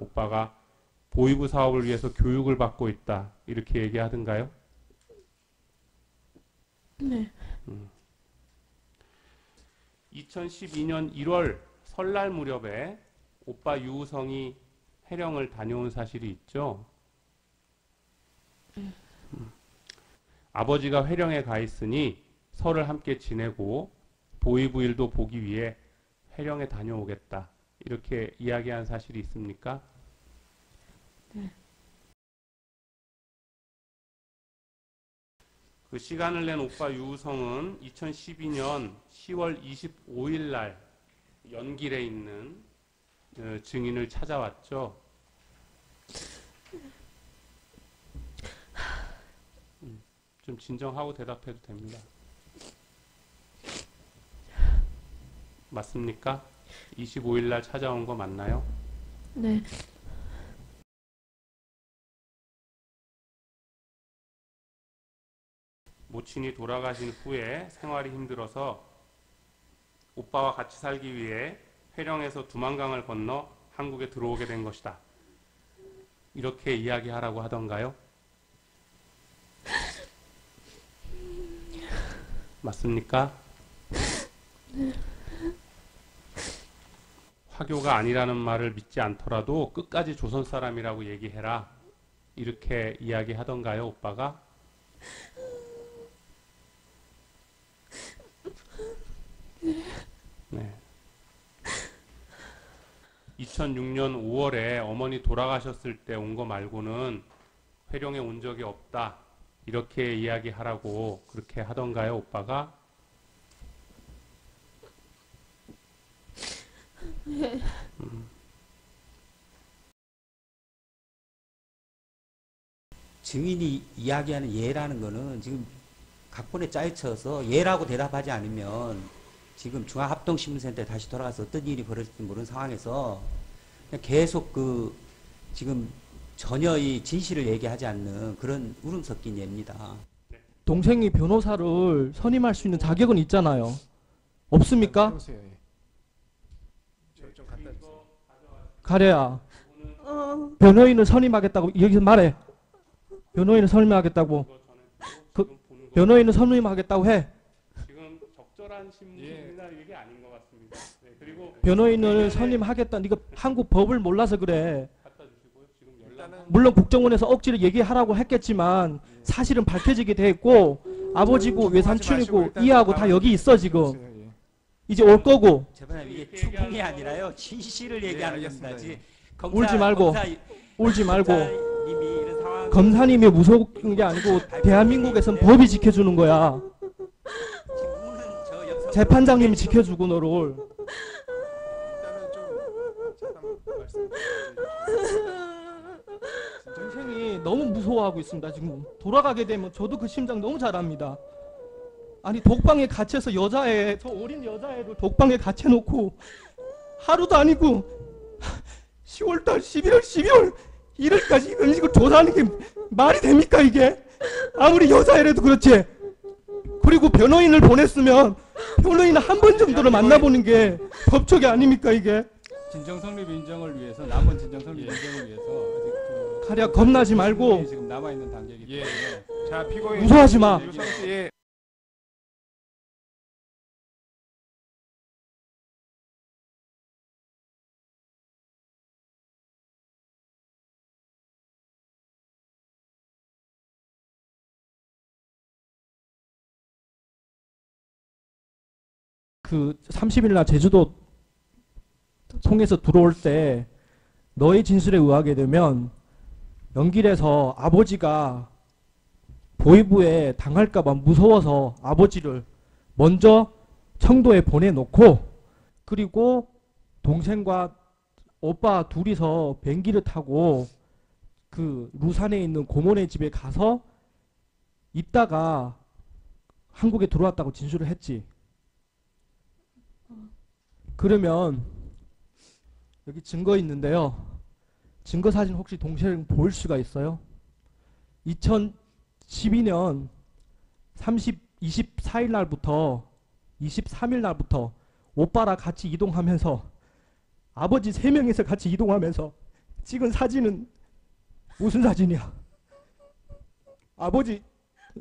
오빠가 보이부 사업을 위해서 교육을 받고 있다. 이렇게 얘기하던가요? 네. 2012년 1월 설날 무렵에 오빠 유우성이 해령을 다녀온 사실이 있죠. 아버지가 회령에 가 있으니 설을 함께 지내고 보이부 일도 보기 위해 회령에 다녀오겠다. 이렇게 이야기한 사실이 있습니까? 네. 그 시간을 낸 오빠 유우성은 2012년 10월 25일 날 연길에 있는 증인을 찾아왔죠. 좀 진정하고 대답해도 됩니다. 맞습니까? 25일 날 찾아온 거 맞나요? 네. 모친이 돌아가신 후에 생활이 힘들어서 오빠와 같이 살기 위해 회령에서 두만강을 건너 한국에 들어오게 된 것이다. 이렇게 이야기하라고 하던가요? 맞습니까? 네. 화교가 아니라는 말을 믿지 않더라도 끝까지 조선 사람이라고 얘기해라. 이렇게 이야기하던가요, 오빠가? 네. 2006년 5월에 어머니 돌아가셨을 때 온 거 말고는 회령에 온 적이 없다. 이렇게 이야기하라고 그렇게 하던가요, 오빠가? 네. 증인이 이야기하는 예라는 거는 지금 각본에 짜여쳐서 예라고 대답하지 않으면 지금 중앙합동신문센터에 다시 돌아가서 어떤 일이 벌어질지 모르는 상황에서 그냥 계속 지금 전혀 이 진실을 얘기하지 않는 그런 울음 섞인 예입니다. 동생이 변호사를 선임할 수 있는 자격은 있잖아요. 없습니까? 가래야. 변호인을 선임하겠다고 여기서 말해. 변호인을 선임하겠다고. 변호인을 선임하겠다고 해. 지금 적절한 신문이나 이게 아닌 것 같습니다. 네, 그리고 변호인을 선임하겠다. 네가 한국 법을 몰라서 그래. 갖다 주시고요. 지금 연락 물론 국정원에서 억지로 얘기하라고 했겠지만 사실은 밝혀지게 돼 있고 아버지고 외삼촌이고 이하고 다 여기 있어 지금. 이제 올 거고. 제발 이게 추궁이 아니라요. 진실을 얘기하는 겁니다. 울지 말고. 울지 말고. 검사님이 이런 상황 검사님이 무서운 게 아니고 대한민국에선 법이 지켜주는 거야. 재판장님이 지켜주고 너를. 동생이 너무 무서워하고 있습니다. 지금 돌아가게 되면 저도 그 심장 너무 잘 압니다. 아니 독방에 갇혀서 여자애, 저 어린 여자애를 독방에 갇혀놓고 하루도 아니고 10월달 11월 12월 1일까지 이런 식으로 조사하는 게 말이 됩니까 이게? 아무리 여자애라도 그렇지. 그리고 변호인을 보냈으면 변호인 한 번 정도를 만나보는 게 법칙이 아닙니까 이게? 진정성립 인정을 위해서 남은 진정성립 인정을 위해서 아직 가랴 겁나지 말고 지금 남아 있는 단계이기 때문에 자, 피고인 무서워하지 마. 유성 씨, 그 30일 날 제주도 통해서 들어올 때 너의 진술에 의하게 되면 연길에서 아버지가 보이부에 당할까봐 무서워서 아버지를 먼저 청도에 보내놓고 그리고 동생과 오빠 둘이서 비행기를 타고 그 루산에 있는 고모네 집에 가서 있다가 한국에 들어왔다고 진술을 했지. 그러면 여기 증거 있는데요. 증거 사진 혹시 동생 볼 수가 있어요? 2012년 24일 날부터 23일 날부터 오빠랑 같이 이동하면서 아버지 3명이서 같이 이동하면서 찍은 사진은 무슨 사진이야? 아버지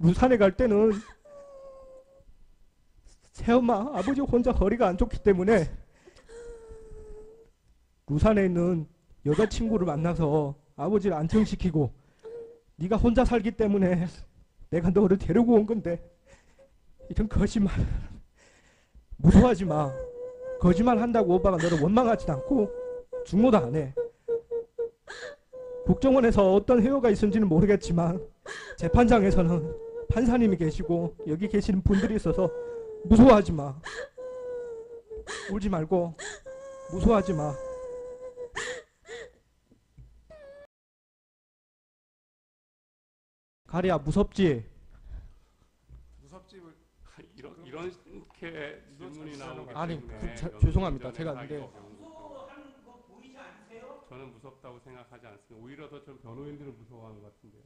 부산에 갈 때는 새엄마 아버지 혼자 허리가 안 좋기 때문에 부산에 있는 여자친구를 만나서 아버지를 안정시키고 네가 혼자 살기 때문에 내가 너를 데리고 온 건데 이런 거짓말 무서워하지 마. 거짓말 한다고 오빠가 너를 원망하지도 않고 중모도 안 해. 국정원에서 어떤 회유가 있는지는 모르겠지만 재판장에서는 판사님이 계시고 여기 계시는 분들이 있어서 무서워하지 마. 울지 말고 무서워하지 마. 가리야 무섭지? 무섭지. 이렇게 질문이 나오기 아니, 때문에 죄송합니다. 제가 근데 저는 무섭다고 생각하지 않습니다. 오히려 더 좀 변호인들은 무서워하는 것 같은데요.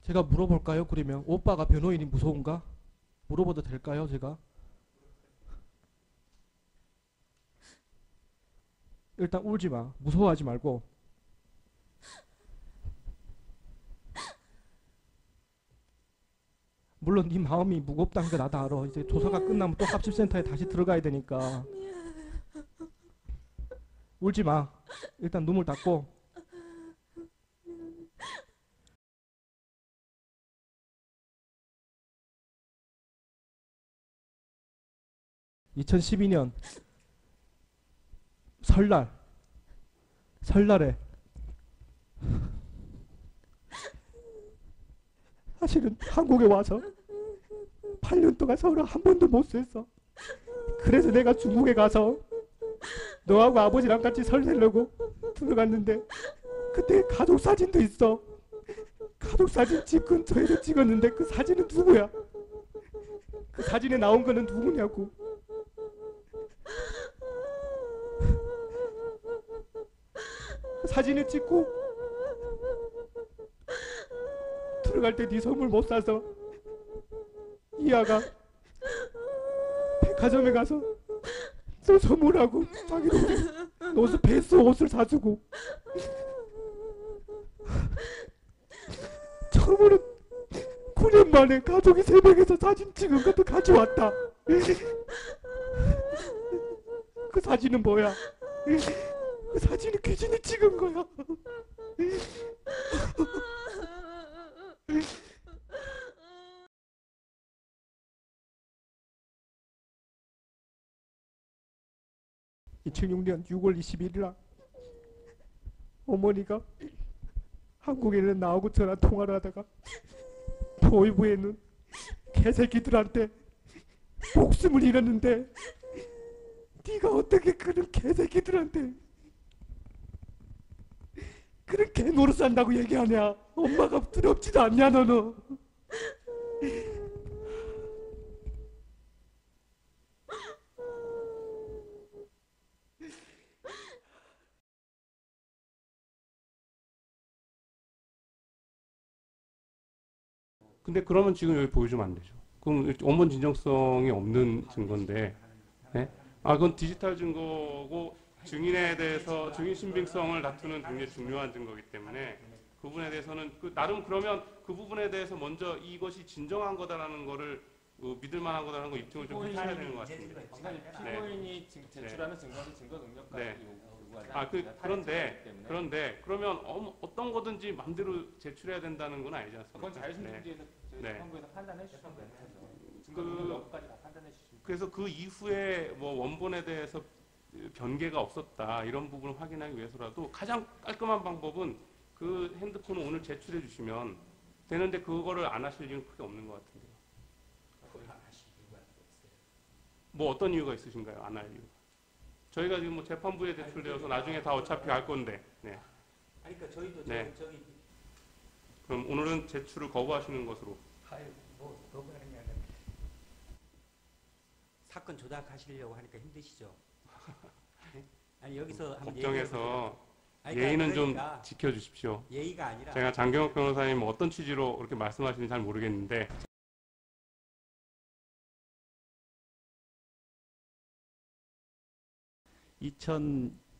제가 물어볼까요? 그러면 오빠가 변호인이 무서운가? 물어봐도 될까요? 제가 일단 울지 마. 무서워하지 말고. 물론 네 마음이 무겁다는 거 나도 알아. 이제 조사가 끝나면 또 합집센터에 다시 들어가야 되니까. 울지 마. 일단 눈물 닦고. (2012년) 설날에 사실은 한국에 와서 8년 동안 서울을 한 번도 못 쐈어. 그래서 내가 중국에 가서 너하고 아버지랑 같이 설 세려고 들어갔는데 그때 가족 사진도 있어. 가족 사진 집 근처에서 찍었는데 그 사진은 누구야? 그 사진에 나온 거는 누구냐고. 그 사진을 찍고 들어갈 때 네 선물 못 사서 이아가 백화점에 가서 너 선물하고 자기 노스페이스 옷을 사주고 처음으로 9년 만에 가족이 새벽에서 사진 찍은 것도 가져왔다. 그 사진은 뭐야? 그 사진은 귀신이 찍은 거야. (2006년 6월 21일) 어머니가 한국에는 나하고 전화 통화를 하다가 보이부에는 개새끼들한테 목숨을 잃었는데 네가 어떻게 그런 개새끼들한테 그런 개 노릇 산다고 얘기하냐? 엄마가 두렵지도 않냐 너는? 근데 그러면 지금 여기 보여주면 안 되죠. 그럼 원본 진정성이 없는 증거인데, 네? 그건 디지털 증거고 증인에 대해서 증인 신빙성을 다투는 굉장히 중요한 증거이기 때문에 그 부분에 대해서는 나름 그러면 그 부분에 대해서 먼저 이것이 진정한 거다라는 거를 믿을 만한 거다라는 거 입증을 좀 해야 되는 것 같습니다. 피고인이 제출하는 증거는 증거 능력까지 네. 요구하지 그런데 그러면 어떤 거든지 마음대로 제출해야 된다는 건 아니지 않습니까? 그건 자유신문지에서 재판부에서 판단해 주시면 되는 거죠. 증거 능력 여부까지 다 판단해 주시면. 그래서 그 이후에 뭐 원본에 대해서 변개가 없었다 이런 부분을 확인하기 위해서라도 가장 깔끔한 방법은 그 핸드폰을 오늘 제출해 주시면 되는데 그거를 안 하실 이유는 크게 없는 것 같은데요. 뭐 어떤 이유가 있으신가요? 안 할 이유? 저희가 지금 뭐 재판부에 제출되어서 나중에 다 어차피 할 건데. 네. 아니 그러니까 저희도 네. 저기 그럼 오늘은 제출을 거부하시는 것으로. 뭐 거부하는 게 아니라 사건 조작하시려고 하니까 힘드시죠? 네? 아니 여기서 한번 법정에서 아니, 예의는 그러니까 좀 지켜주십시오. 예의가 아니라 제가 장경욱 변호사님 어떤 취지로 그렇게 말씀하시는지 잘 모르겠는데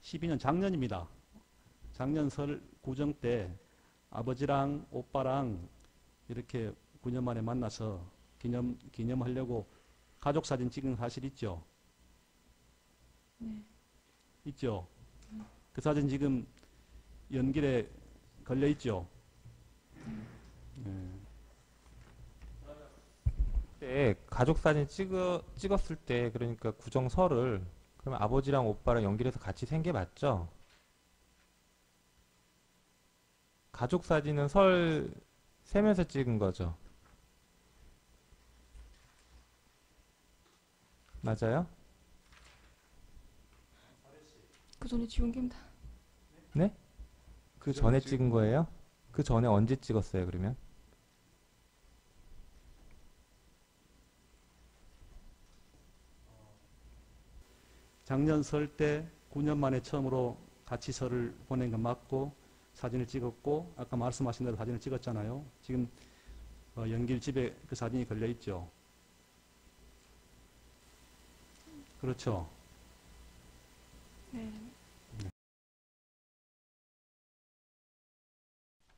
12년 작년입니다. 작년 설 구정 때 아버지랑 오빠랑 이렇게 9년 만에 만나서 기념하려고 가족 사진 찍은 사실 있죠? 네. 있죠? 그 사진 지금 연길에 걸려 있죠? 네. 때 가족 사진 찍었을 때 그러니까 구정설을 그러면 아버지랑 오빠랑 연길해서 같이 생게 맞죠? 가족 사진은 설 세면서 찍은 거죠. 맞아요? 그 전에 지운 겁니다. 네? 그 전에 찍은 거예요? 그 전에 언제 찍었어요, 그러면? 작년 설 때 9년 만에 처음으로 같이 설을 보낸 건 맞고 사진을 찍었고 아까 말씀하신 대로 사진을 찍었잖아요. 지금 연길 집에 그 사진이 걸려 있죠. 그렇죠. 네.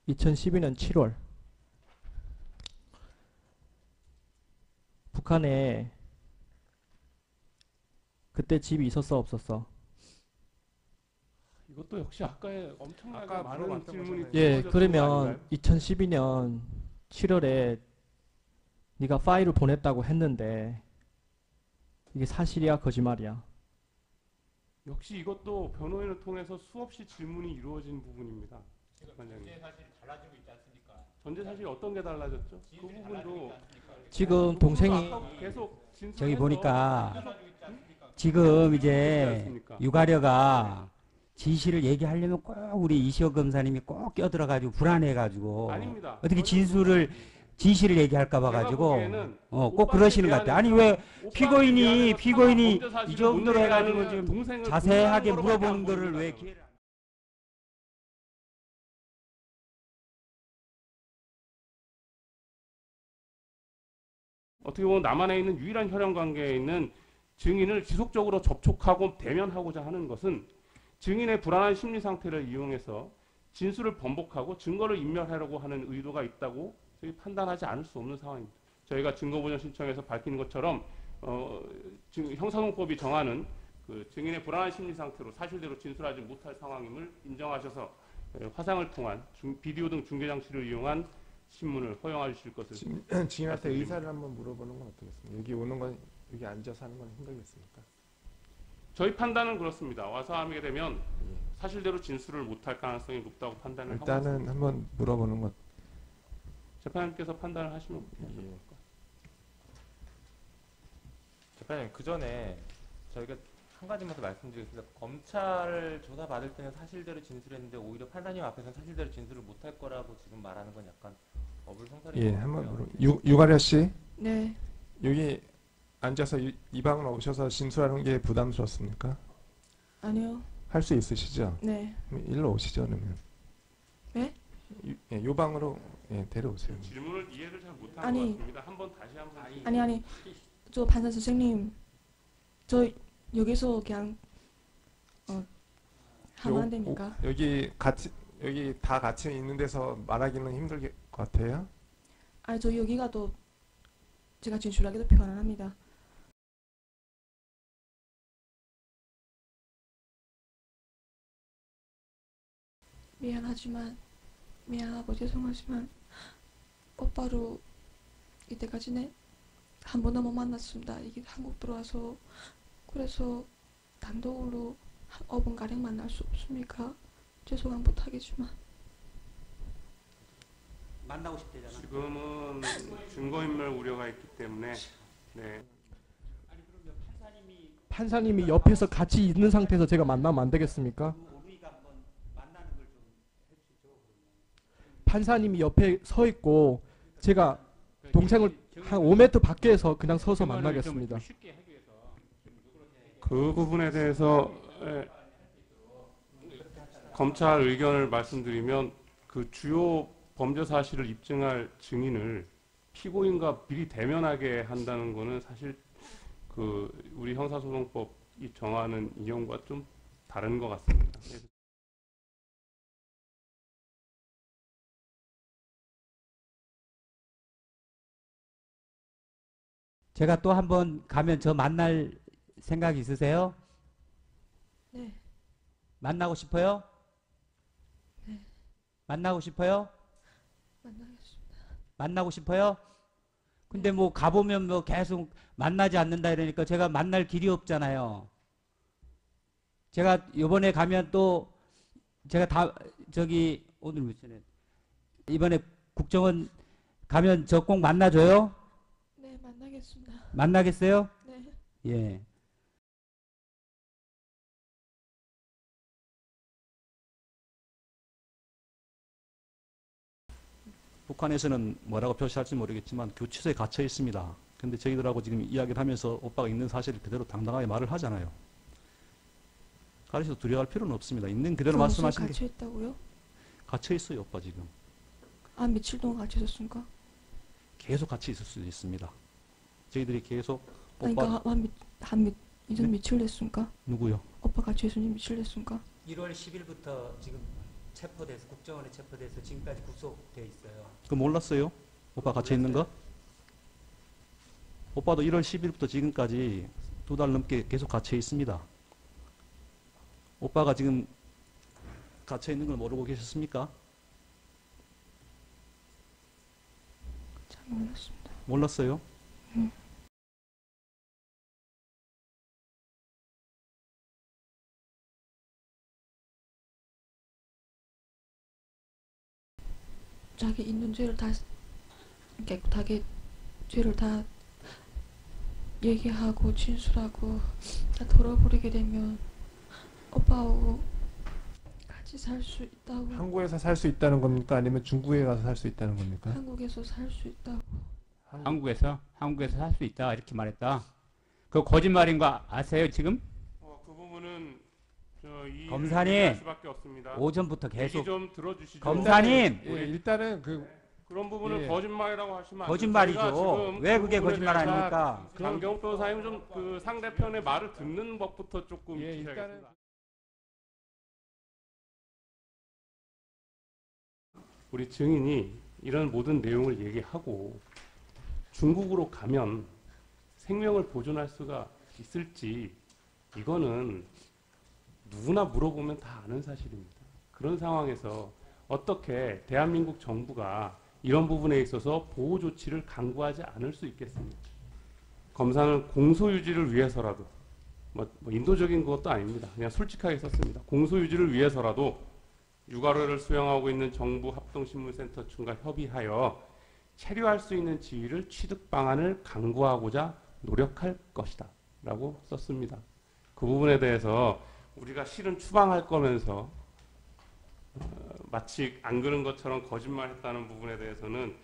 2012년 7월 북한에 그때 집이 있었어 없었어? 이것도 역시 아까의 엄청나게 아까 많은 물어봤던 질문이 거잖아요. 예, 주어졌던 거 그러면 아닌가요? 2012년 7월에 네가 파일을 보냈다고 했는데 이게 사실이야 거짓말이야? 역시 이것도 변호인을 통해서 수없이 질문이 이루어진 부분입니다. 관장님. 전제 사실이 어떤 게 달라졌죠? 그 부분도 지금 동생이 아까 계속 진술해서 저기 보니까 계속 지금 그렇지 이제 않습니까? 유가려가 진실을 얘기하려면 꼭 우리 이시혁 검사님이 꼭 껴들어가지고 불안해가지고 아닙니다. 어떻게 저는 진실을 얘기할까 제가 봐가지고 보기에는 꼭 오빠한테 그러시는 것 같아. 아니 왜 오빠한테 피고인이 미안해서 피고인이 범죄 사실을 이 정도로 못 해가지고 얘기하는 지금 동생을 자세하게 분노하는 거로밖에 물어보는 안 거를 왜 보입니다. 기회를 어떻게 보면 남한에 있는 유일한 혈연 관계에 있는 증인을 지속적으로 접촉하고 대면하고자 하는 것은 증인의 불안한 심리 상태를 이용해서 진술을 번복하고 증거를 인멸하려고 하는 의도가 있다고 저희 판단하지 않을 수 없는 상황입니다. 저희가 증거보전 신청에서 밝힌 것처럼 형사소송법이 정하는 그 증인의 불안한 심리 상태로 사실대로 진술하지 못할 상황임을 인정하셔서 화상을 통한 비디오 등 중계 장치를 이용한 신문을 허용해 주실 것을 증인한테 말씀드립니다. 의사를 한번 물어보는 건 어떻겠습니까? 여기 오는 건 여기 앉아서 하는 건 힘들겠습니까? 저희 판단은 그렇습니다. 와서 하게 되면 사실대로 진술을 못할 가능성이 높다고 판단을 하고 있습니다. 일단은 한번 물어보는 것. 재판장님께서 판단을 하시면 예. 재판장님, 그 전에 저희가 한 가지만 더 말씀드리겠습니다. 검찰 조사 받을 때는 사실대로 진술했는데 오히려 판사님 앞에서는 사실대로 진술을 못할 거라고 지금 말하는 건 약간 어불성설인 예, 것 한번 같고요. 유가려 씨 네. 여기 앉아서 이 방으로 오셔서 진술하는 게 부담스럽습니까? 아니요. 할 수 있으시죠? 네. 그럼 일로 오시죠, 그러면. 네? 요 방으로 데려오세요. 질문을 이해를 잘 못한 아니. 것 같습니다. 한번 다시 한번 아니. 저 판사 선생님. 저 여기서 그냥 하면 안 됩니까? 여기 다 같이 있는 데서 말하기는 힘들 것 같아요. 아니 저 여기가 더 제가 진술하기도 편안합니다. 미안하고 죄송하지만 오빠로 이때까지는 한 번도 못 만났습니다. 이게 한국 들어와서 그래서 단독으로 한 5분가량 만날 수 없습니까? 죄송한 부탁이지만 만나고 싶대잖아. 지금은 증거인멸 우려가 있기 때문에 네. 판사님이 옆에서 같이 있는 상태에서 제가 만나면 안 되겠습니까? 우리가 한번 만나는 걸 좀 해주시죠. 판사님이 옆에 서 있고 제가 동생을 한 5m 밖에서 그냥 서서 만나겠습니다. 그 부분에 대해서 검찰 의견을 말씀드리면 그 주요 범죄 사실을 입증할 증인을 피고인과 미리 대면하게 한다는 것은 사실 그 우리 형사소송법이 정하는 인형과 좀 다른 것 같습니다. 그래서 제가 또 한번 가면 저 만날 생각 있으세요? 네. 만나고 싶어요? 네. 만나고 싶어요? 만나겠습니다. 만나고 싶어요? 근데 뭐 가보면 뭐 계속 만나지 않는다 이러니까 제가 만날 길이 없잖아요. 제가 요번에 가면 또 제가 다 저기 오늘 몇 시네? 이번에 국정원 가면 저 꼭 만나줘요? 네, 만나겠습니다. 만나겠어요? 네. 예. 북한에서는 뭐라고 표시할지 모르겠지만 교치소에 갇혀 있습니다. 근데 저희들하고 지금 이야기를 하면서 오빠가 있는 사실을 그대로 당당하게 말을 하잖아요. 가르쳐서 두려워할 필요는 없습니다. 있는 그대로 말씀하시는 게 갇혀 있다고요? 갇혀 있어요, 오빠 지금. 아, 며칠 동안 갇혀 있었습니까? 계속 같이 있을 수도 있습니다. 저희들이 계속 아니, 오빠 그러니까 이제 네? 며칠 됐습니까? 누구요? 오빠 갇혀 있은 지 며칠 됐습니까? 1월 10일부터 지금 체포돼서 국정원에 체포돼서 지금까지 구속돼 있어요. 그 몰랐어요? 오빠 갇혀 있는 거? 오빠도 1월 10일부터 지금까지 2달 넘게 계속 갇혀 있습니다. 오빠가 지금 갇혀 있는 걸 모르고 계셨습니까? 잘 몰랐습니다. 몰랐어요? 자기 있는 죄를 다 깨끗하게 죄를 다 얘기하고 진술하고 다 털어버리게 되면 오빠하고 같이 살 수 있다고. 한국에서 살 수 있다는 겁니까? 아니면 중국에 가서 살 수 있다는 겁니까? 한국에서 살 수 있다고. 한국에서 살 수 있다 이렇게 말했다. 그 거짓말인 거 아세요 지금? 그 부분은 이 검사님, 얘기할 수밖에 없습니다. 오전부터 얘기 계속 좀 들어주시죠. 검사님! 예, 일단은 그런 부분을 예. 거짓말이라고 하시면 안 돼요. 거짓말이죠. 저희가 지금 왜 그 그게 부분에 거짓말 대해서 아닙니까? 강경 변호사님 좀 그 상대편의 말을 듣는 법부터 조금 예, 주셔야겠습니다. 우리 증인이 이런 모든 내용을 얘기하고 중국으로 가면 생명을 보존할 수가 있을지 이거는 누구나 물어보면 다 아는 사실입니다. 그런 상황에서 어떻게 대한민국 정부가 이런 부분에 있어서 보호 조치를 강구하지 않을 수 있겠습니까? 검사는 공소유지를 위해서라도 뭐 인도적인 것도 아닙니다. 그냥 솔직하게 썼습니다. 공소유지를 위해서라도 육아를 수행하고 있는 정부 합동신문센터 측과 협의하여 체류할 수 있는 지위를 취득 방안을 강구하고자 노력할 것이다 라고 썼습니다. 그 부분에 대해서 우리가 실은 추방할 거면서 마치 안 그런 것처럼 거짓말했다는 부분에 대해서는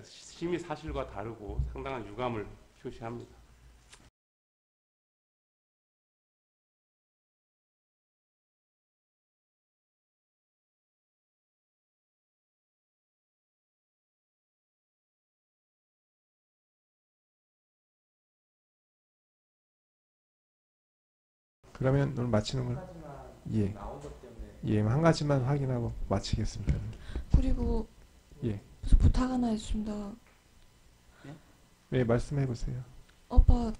심히 사실과 다르고 상당한 유감을 표시합니다. 그러면 오늘 마치는 걸 예, 한 가지만 확인하고 마치겠습니다. 그리고 예. 저 부탁 하나 있습니다. 네, 말씀해 보세요. 오빠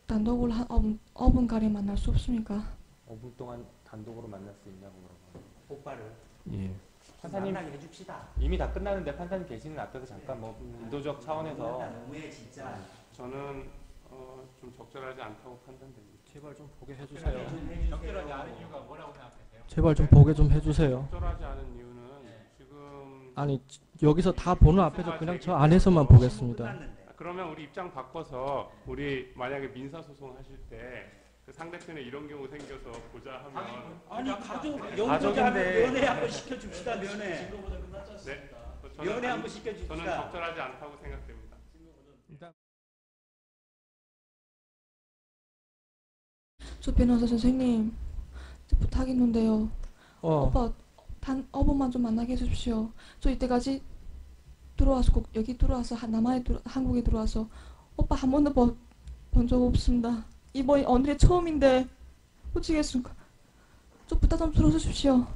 단독으로 한 5분 가량 만날 수 없습니까? 5분 동안 단독으로 만날 수 있냐고 물어봐요. 오빠를 예. 판사님 만나게 해줍시다. 이미 다 끝나는데 판사님 계시는 앞에서 잠깐 뭐 인도적 차원에서 너무해 진짜. 저는 좀 적절하지 않다고 판단됩니다. 제발 좀 보게 해주세요. 적절하지 않은 이유가 뭐라고 생각하세요? 제발 좀 보게 좀 해주세요. 적절하지 않은 이유는 지금 아니 여기서 다 보는 앞에서 그냥 저 안에서만 보겠습니다. 그러면 우리 입장 바꿔서 우리 만약에 민사소송 하실 때 그 상대편에 이런 경우 생겨서 보자 하면 아니 가족 가족인데. 면회 한번 시켜줍시다 면회. 네, 면회 한번 저는 시켜줍시다. 적절하지 않다고 생각됩니다. 일단 저 변호사 선생님, 저 부탁 있는데요. 오빠 단 5분만 좀 만나게 해주십시오. 저 이때까지 들어와서 꼭 여기 들어와서 한국에 들어와서 오빠 한 번도 본 적 없습니다. 이번이 오늘이 처음인데 어찌겠습니까? 좀 부탁 좀 들어주십시오.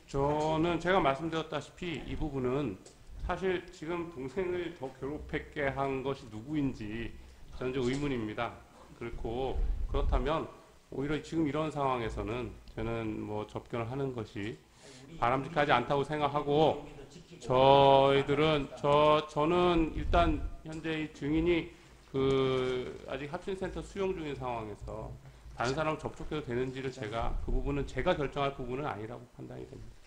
저는 제가 말씀드렸다시피 이 부분은 사실 지금 동생을 더 괴롭게 한 것이 누구인지 저는 좀 의문입니다. 그렇다면 오히려 지금 이런 상황에서는 저는 뭐 접견을 하는 것이 바람직하지 않다고 생각하고 저는 일단 현재 이 증인이 아직 합신센터 수용 중인 상황에서 다른 사람 접촉해도 되는지를 그 부분은 제가 결정할 부분은 아니라고 판단이 됩니다.